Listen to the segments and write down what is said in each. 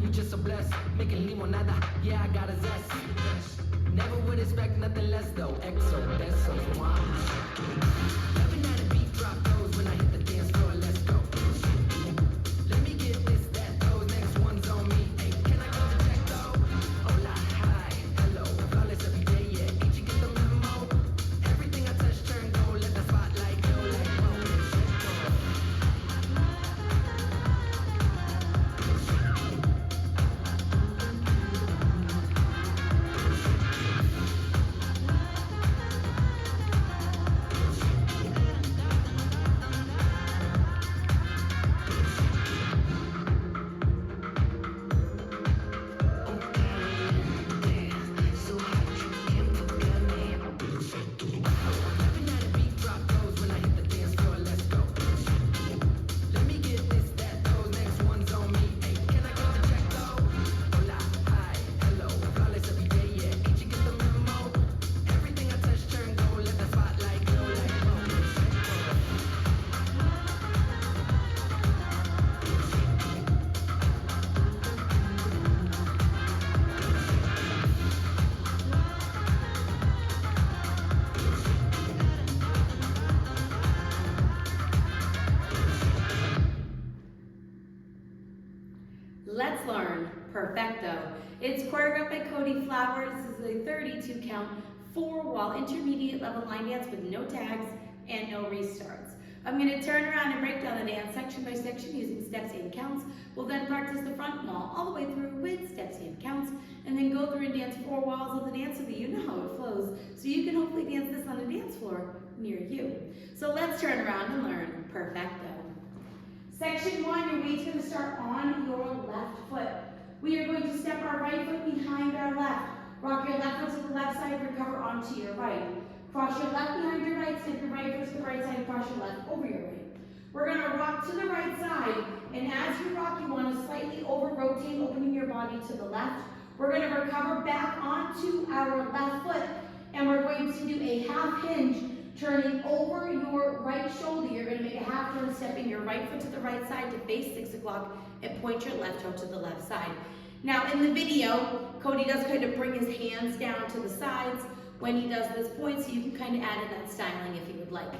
you just so blessed. Making limonada, yeah, I got a zest. Never would expect nothing less though. Exo, beso, moi. Loving how the beat drop those when I hit the dance floor. Let's go. Let me get this, that, those next ones on me. Hey, can I go to check though? Hola, hi, hello, flawless every day, yeah. Ain't you get the memo? Everything I touch turn gold. Let the spotlight glow like whoa. Let's learn Perfecto. It's choreographed by Cody Flowers. This is a 32 count, 4-wall intermediate level line dance with no tags and no restarts. I'm going to turn around and break down the dance section by section using steps and counts. We'll then practice the front wall all the way through with steps and counts, and then go through and dance 4 walls of the dance so that you know how it flows, so you can hopefully dance this on a dance floor near you. So let's turn around and learn Perfecto. Section 1, your weight's going to start on your left foot. We are going to step our right foot behind our left. Rock your left foot to the left side, recover onto your right. Cross your left behind your right, step your right foot to the right side, cross your left over your right. We're going to rock to the right side, and as you rock, you want to slightly over-rotate, opening your body to the left. We're going to recover back onto our left foot, and we're going to do a half hinge, turning over your right shoulder. You're going to make a half turn, stepping your right foot to the right side to face 6 o'clock and point your left toe to the left side. Now in the video, Cody does kind of bring his hands down to the sides when he does this point, so you can kind of add in that styling if you would like.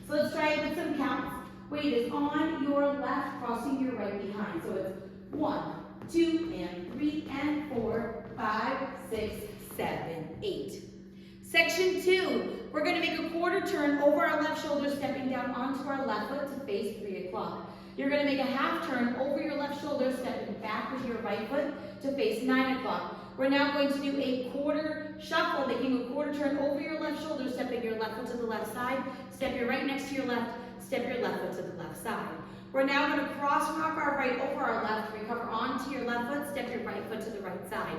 So let's try it with some counts. Weight is on your left, crossing your right behind. So it's 1, 2, and 3, and 4, 5, 6, 7, 8. Section 2, we're going to make a quarter turn over our left shoulder, stepping down onto our left foot to face 3 o'clock. You're going to make a half turn over your left shoulder, stepping back with your right foot to face 9 o'clock. We're now going to do a quarter shuffle, making a quarter turn over your left shoulder, stepping your left foot to the left side, step your right next to your left, step your left foot to the left side. We're now going to cross rock our right over our left, recover onto your left foot, step your right foot to the right side.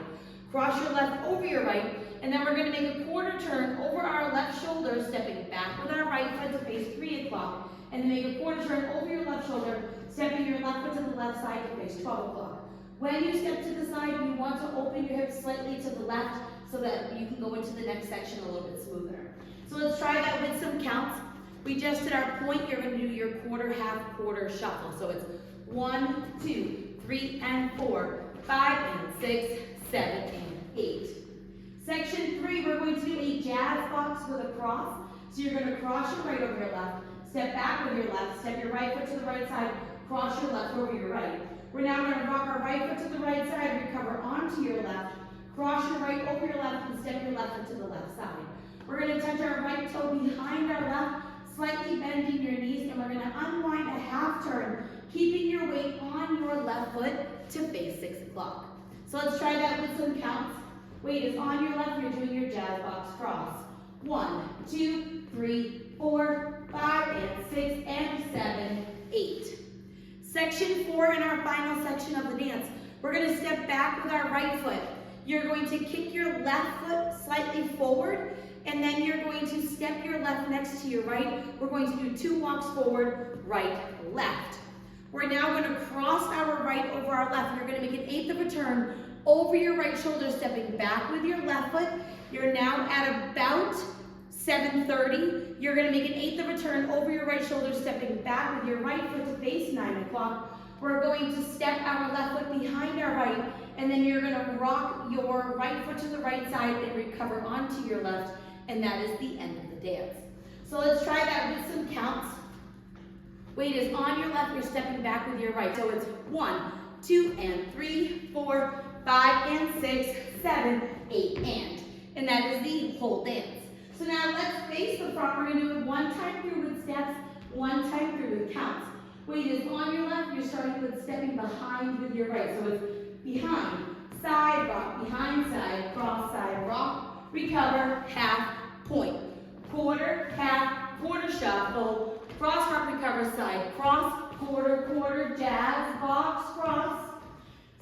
Cross your left over your right, and then we're going to make a quarter turn over our left shoulder, stepping back with our right foot to face 3 o'clock, and then make a quarter turn over your left shoulder, stepping your left foot to the left side to face 12 o'clock. When you step to the side, you want to open your hips slightly to the left so that you can go into the next section a little bit smoother. So let's try that with some counts. We just did our point. You're going to do your quarter, half, quarter shuffle. So it's 1, 2, 3, and 4, 5, and 6, 7, and 8. Section 3, we're going to do a jazz box with a cross. So you're going to cross your right over your left, step back with your left, step your right foot to the right side, cross your left over your right. We're now going to rock our right foot to the right side, recover onto your left, cross your right over your left, and step your left foot to the left side. We're going to touch our right toe behind our left, slightly bending your knees, and we're going to unwind a half turn, keeping your weight on your left foot to face 6 o'clock. So let's try that with some counts. Weight is on your left, you're doing your jazz box cross. 1, 2, 3, 4, 5, and 6, and 7, 8. Section 4 in our final section of the dance. We're going to step back with our right foot. You're going to kick your left foot slightly forward, and then you're going to step your left next to your right. We're going to do 2 walks forward, right, left. We're now going to cross our right over our left. You're going to make an 1/8 of a turn over your right shoulder, stepping back with your left foot. You're now at about 7:30. You're going to make an 1/8 of a turn over your right shoulder, stepping back with your right foot to face 9 o'clock. We're going to step our left foot behind our right, and then you're gonna rock your right foot to the right side and recover onto your left, and that is the end of the dance. So let's try that with some counts. Weight is on your left, you're stepping back with your right. So it's 1, 2, and 3, 4, 5, and 6, 7, 8, and that is the whole dance. So now let's face the front. We're gonna do it one time through with steps, one time through with counts. Weight is on your left, you're starting with stepping behind with your right. So it's behind, side, rock, behind, side, cross, side, rock, recover, half, point. Quarter, half, quarter shuffle, cross, rock, recover, side, cross, quarter, quarter, jazz, box, cross,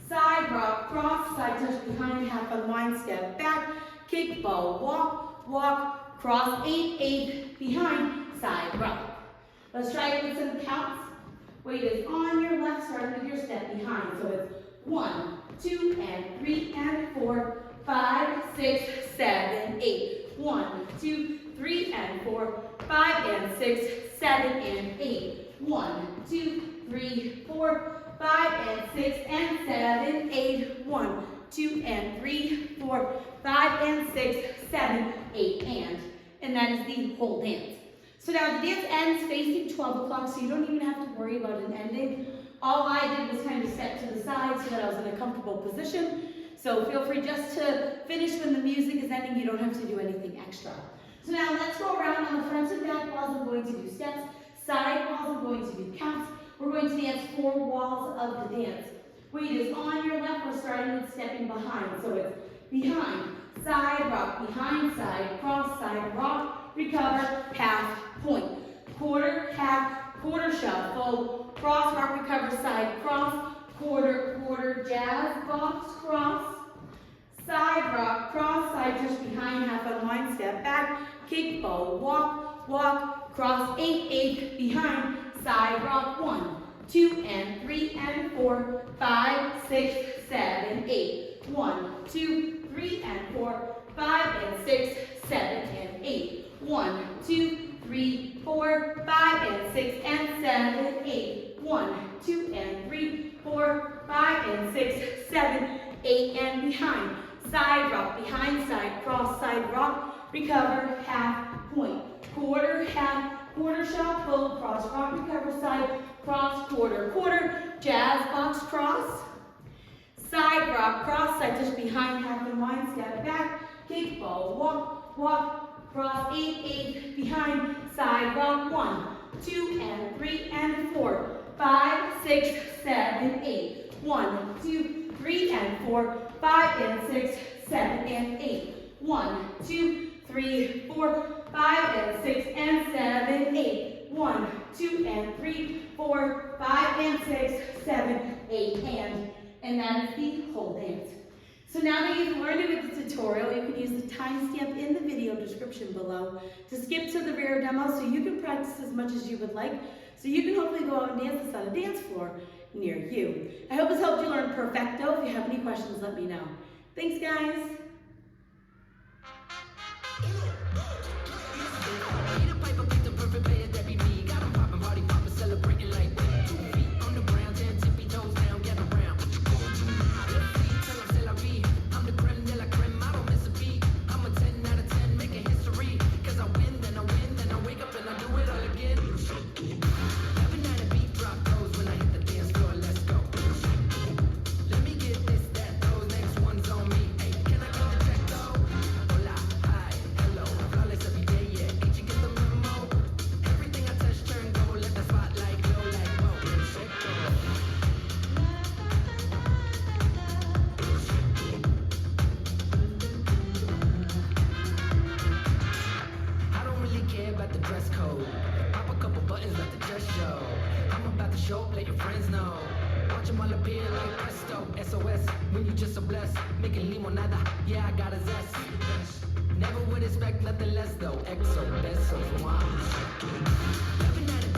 side, rock, cross, side touch behind, half unwind, step back, kick, bow, walk, walk, cross, 8, 8, behind, side, rock. Let's try it with some counts. Weight is on your left, starting with your step behind. So it's 1, 2, and 3, and 4, 5, 6, 7, 8. 1, 2, 3, and 4, 5, and 6, 7, and 8. 1, 2, 3, 4, 5, and 6, and 7, 8. 1, 2, and 3, 4, 5, and 6, 7, 8, and that is the whole dance. So now the dance ends facing 12 o'clock, so you don't even have to worry about an ending. All I did was kind of step to the side so that I was in a comfortable position. So feel free just to finish when the music is ending. You don't have to do anything extra. So now let's go around on the front and back walls. I'm going to do steps. Side walls, I'm going to do counts. We're going to dance 4 walls of the dance. Weight is on your left. We're starting with stepping behind. So it's behind, side, rock, behind, side, cross, side, rock, recover, half, point. Quarter, half, quarter shuffle, cross, rock, recover, side, cross, quarter, quarter, jazz, box, cross, side, rock, cross, side touch behind, half unwind, step back, kick, bow, walk, walk, cross, 8, 8, behind, side, rock, 1, 2, and 3, and 4, 5, 6, 7, 8. 1, 2, 3, and 4, 5, and 6, 7, and 8. 1, 2, 3, 4, 5, and 6, and 7, 8. 1, 2, and 3, 4, 5, and 6, 7, 8, and behind. Side rock, behind, side, cross, side rock, recover, half, point. Quarter, half, quarter shuffle, cross, rock, recover, side, cross, quarter, quarter, jazz, box, cross, side rock, cross, side touch behind, half unwind, step back, kick, bow, walk, walk, cross, 8, 8, behind, side rock, 1, 2, and 3, and 4, 5, 6, 7, 8. 1, 2, 3, and 4, 5, and 6, 7, and 8. 1, 2, 3, 4, 5, and 6, and 7, 8. 1, 2, and 3, 4, 5, and 6, 7, 8, and that is the whole dance. So now that you've learned it with the tutorial, you can use the timestamp in the video description below to skip to the rear demo so you can practice as much as you would like, so you can hopefully go out and dance this on a dance floor near you. I hope this helped you learn Perfecto. If you have any questions, let me know. Thanks, guys. Let your friends know. Watch them all appear like presto. SOS, when you just so blessed. Making limonada, yeah, I got a zest. Never would expect nothing less though. XO, besos, mwah. Loving that